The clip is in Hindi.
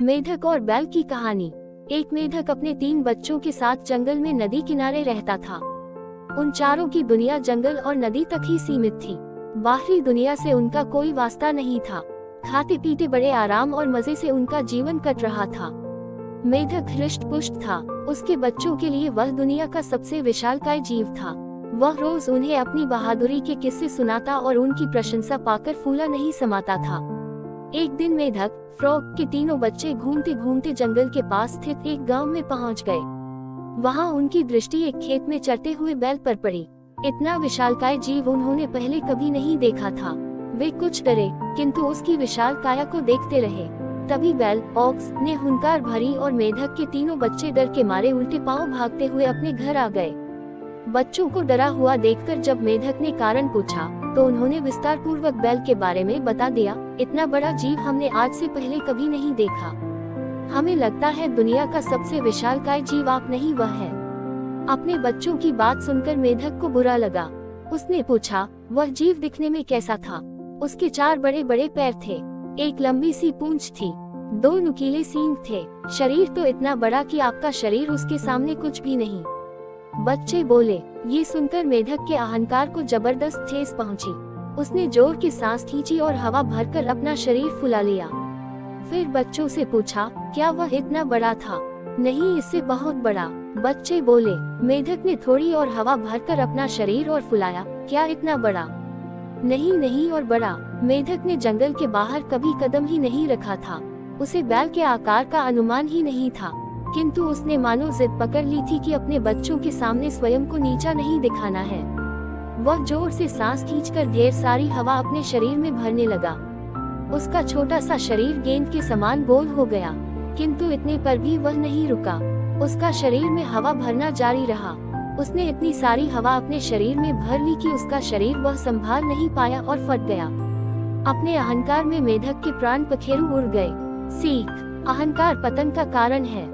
मेढक और बैल की कहानी। एक मेढक अपने 3 बच्चों के साथ जंगल में नदी किनारे रहता था। उन चारों की दुनिया जंगल और नदी तक ही सीमित थी। बाहरी दुनिया से उनका कोई वास्ता नहीं था। खाते पीते बड़े आराम और मजे से उनका जीवन कट रहा था। मेढक हृष्ट पुष्ट था। उसके बच्चों के लिए वह दुनिया का सबसे विशालकाय जीव था। वह रोज उन्हें अपनी बहादुरी के किस्से सुनाता और उनकी प्रशंसा पाकर फूला नहीं समाता था। एक दिन मेढक फ्रॉग के तीनों बच्चे घूमते घूमते जंगल के पास स्थित एक गांव में पहुंच गए। वहां उनकी दृष्टि एक खेत में चरते हुए बैल पर पड़ी। इतना विशालकाय जीव उन्होंने पहले कभी नहीं देखा था। वे कुछ डरे, किंतु उसकी विशाल काया को देखते रहे। तभी बैल ऑक्स ने हुंकार भरी और मेढक के तीनों बच्चे डर के मारे उल्टे पांव भागते हुए अपने घर आ गए। बच्चों को डरा हुआ देखकर जब मेढक ने कारण पूछा तो उन्होंने विस्तार पूर्वक बैल के बारे में बता दिया। इतना बड़ा जीव हमने आज से पहले कभी नहीं देखा। हमें लगता है दुनिया का सबसे विशालकाय जीव आप नहीं, वह है। अपने बच्चों की बात सुनकर मेढक को बुरा लगा। उसने पूछा, वह जीव दिखने में कैसा था? उसके 4 बड़े बड़े पैर थे, एक लंबी सी पूंछ थी, 2 नुकीले सींग थे। शरीर तो इतना बड़ा कि आपका शरीर उसके सामने कुछ भी नहीं। बच्चे बोले। ये सुनकर मेढक के अहंकार को जबरदस्त ठेस पहुंची। उसने जोर की सांस खींची और हवा भरकर अपना शरीर फुला लिया। फिर बच्चों से पूछा, क्या वह इतना बड़ा था? नहीं, इससे बहुत बड़ा। बच्चे बोले। मेढक ने थोड़ी और हवा भरकर अपना शरीर और फुलाया। क्या इतना बड़ा? नहीं नहीं और बड़ा। मेढक ने जंगल के बाहर कभी कदम ही नहीं रखा था। उसे बैल के आकार का अनुमान ही नहीं था, किंतु उसने मानो जिद पकड़ ली थी कि अपने बच्चों के सामने स्वयं को नीचा नहीं दिखाना है। वह जोर से सांस खींचकर ढेर सारी हवा अपने शरीर में भरने लगा। उसका छोटा सा शरीर गेंद के समान गोल हो गया, किंतु इतने पर भी वह नहीं रुका। उसका शरीर में हवा भरना जारी रहा। उसने इतनी सारी हवा अपने शरीर में भर ली कि उसका शरीर वह संभाल नहीं पाया और फट गया। अपने अहंकार में मेढक के प्राण पखेरु उड़ गए। सीख, अहंकार पतन का कारण है।